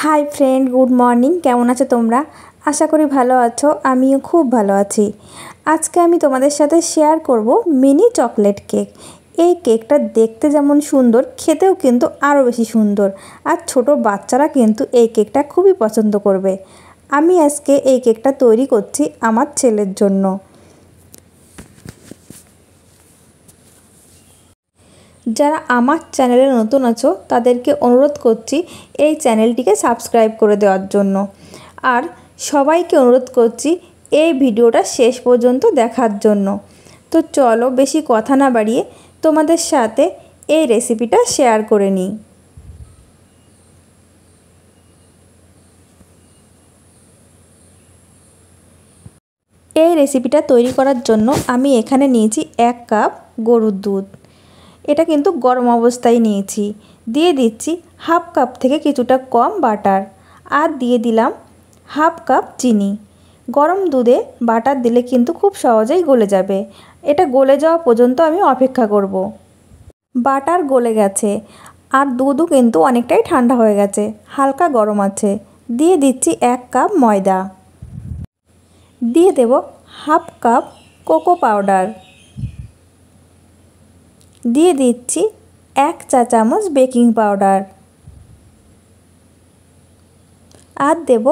Hi friend, good morning. কেমন আছো তোমরা? আশা করি ভালো আছো। আমিও খুব ভালো আছি। আজকে আমি তোমাদের সাথে শেয়ার করব মিনি চকলেট কেক। এই কেকটা দেখতে যেমন সুন্দর, খেতেও কিন্তু আরও বেশি সুন্দর। আর ছোট বাচ্চারা কিন্তু এই কেকটা খুবই পছন্দ করবে। আমি আজকে এই কেকটা তৈরি করছি আমার ছেলের জন্য। যারা আমার চ্যানেলে নতুন আছো তাদেরকে অনুরোধ করছি এই চ্যানেলটিকে সাবস্ক্রাইব করে দেওয়ার জন্য। আর সবাইকে অনুরোধ করছি এই ভিডিওটা শেষ পর্যন্ত দেখার জন্য। তো চলো বেশি কথা না বাড়িয়ে তোমাদের সাথে এই রেসিপিটা শেয়ার করে নিই। এই রেসিপিটা তৈরি করার জন্য আমি এখানে নিয়েছি 1 কাপ গরুর দুধ। এটা কিন্তু গরম অবস্থায় নিয়েছি। দিয়ে দিচ্ছি হাফ কাপ থেকে কিছুটা কম বাটার। আর দিয়ে দিলাম হাফ কাপ চিনি। গরম দুধে বাটার দিলে কিন্তু খুব সহজেই গলে যাবে। এটা গলে যাওয়া পর্যন্ত আমি অপেক্ষা করব। বাটার গলে গেছে আর দুধও কিন্তু অনেকটাই ঠান্ডা হয়ে গেছে, হালকা গরম আছে। দিয়ে দিচ্ছি 1 কাপ ময়দা। দিয়ে দেব হাফ কাপ কোকো পাউডার। দিয়ে দিচ্ছি 1 চা চামচ বেকিং পাউডার। আর দেব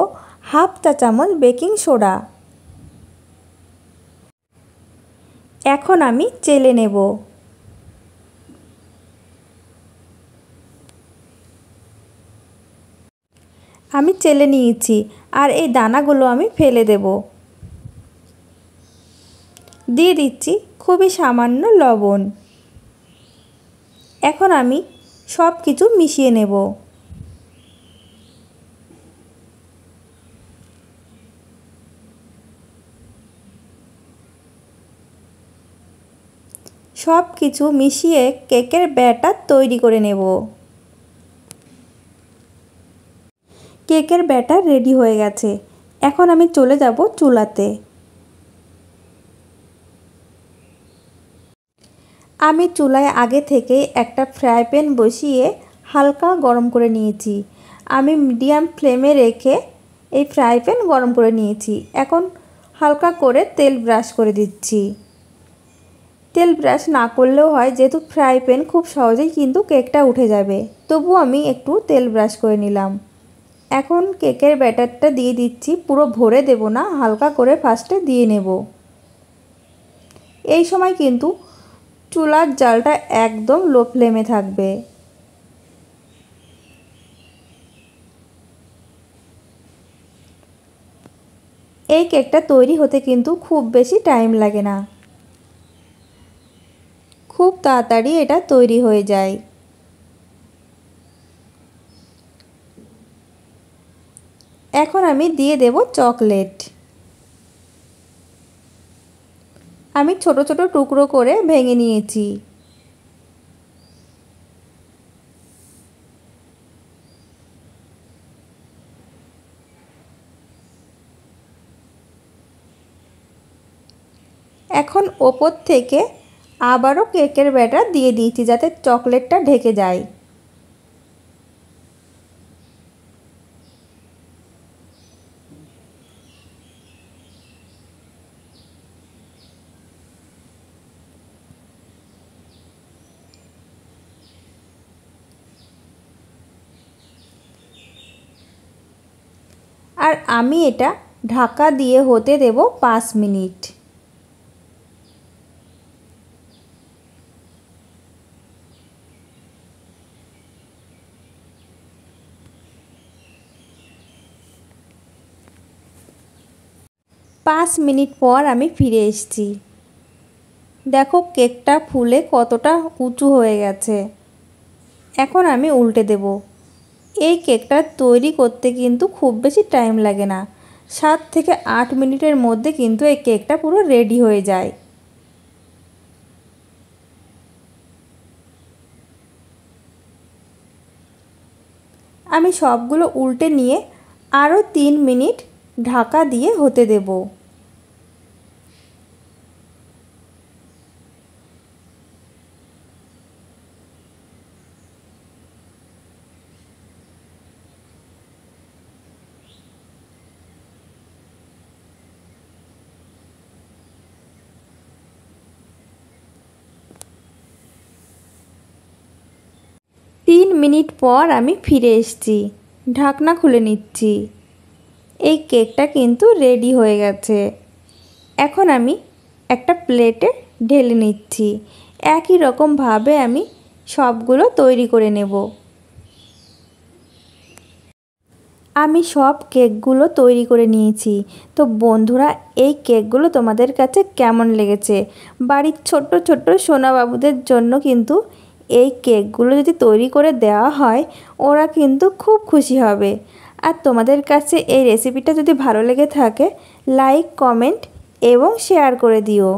হাফ চা চামচ বেকিং সোডা। এখন আমি চেলে নেব। আমি চেলে নিয়েছি আর এই দানাগুলো আমি ফেলে দেব। দিয়ে দিচ্ছি খুবই সামান্য লবণ। এখন আমি সব কিছু মিশিয়ে নেব। সব কিছু মিশিয়ে কেকের ব্যাটার তৈরি করে নেব। কেকের ব্যাটার রেডি হয়ে গেছে। এখন আমি চলে যাব চুলাতে। আমি চুলায় আগে থেকে একটা ফ্রাই প্যান বসিয়ে হালকা গরম করে নিয়েছি। আমি মিডিয়াম ফ্লেমে রেখে এই ফ্রাই প্যান গরম করে নিয়েছি। এখন হালকা করে তেল ব্রাশ করে দিচ্ছি। তেল ব্রাশ না করলেও হয়, যেহেতু ফ্রাই প্যান খুব সহজেই কিন্তু কেকটা উঠে যাবে। তবু আমি একটু তেল ব্রাশ করে নিলাম। এখন কেকের ব্যাটারটা দিয়ে দিচ্ছি। পুরো ভরে দেব না, হালকা করে ফার্স্টে দিয়ে নেব। এই সময় কিন্তু চুলার জালটা একদম লো ফ্লেমে থাকবে। এই কেকটা তৈরি হতে কিন্তু খুব বেশি টাইম লাগে না, খুব তাড়াতাড়ি এটা তৈরি হয়ে যায়। এখন আমি দিয়ে দেব চকলেট। আমি ছোট ছোট টুকরো করে ভেঙে নিয়েছি। এখন ওপর থেকে আবারও কেকের ব্যাটার দিয়ে দিয়েছি যাতে চকলেটটা ঢেকে যায়। আর আমি এটা ঢাকা দিয়ে হতে দেব 5 মিনিট। পাঁচ মিনিট পর আমি ফিরে এসেছি। দেখো কেকটা ফুলে কতটা উঁচু হয়ে গেছে। এখন আমি উল্টে দেব। এই কেকটা তৈরি করতে কিন্তু খুব বেশি টাইম লাগে না, 7 থেকে 8 মিনিটের মধ্যে কিন্তু এই কেকটা পুরো রেডি হয়ে যায়। আমি সবগুলো উল্টে নিয়ে আরও 3 মিনিট ঢাকা দিয়ে হতে দেব। 3 মিনিট পর আমি ফিরে এসেছি। ঢাকনা খুলে নিচ্ছি। এই কেকটা কিন্তু রেডি হয়ে গেছে। এখন আমি একটা প্লেটে ঢেলে নিচ্ছি। একই রকমভাবে আমি সবগুলো তৈরি করে নেব। আমি সব কেকগুলো তৈরি করে নিয়েছি। তো বন্ধুরা, এই কেকগুলো তোমাদের কাছে কেমন লেগেছে? বাড়ির ছোট্ট ছোট্ট সোনাবাবুদের জন্য কিন্তু এই কেকগুলো যদি তৈরি করে দেওয়া হয়, ওরা কিন্তু খুব খুশি হবে। আর তোমাদের কাছে এই রেসিপিটা যদি ভালো লেগে থাকে, লাইক, কমেন্ট এবং শেয়ার করে দিও।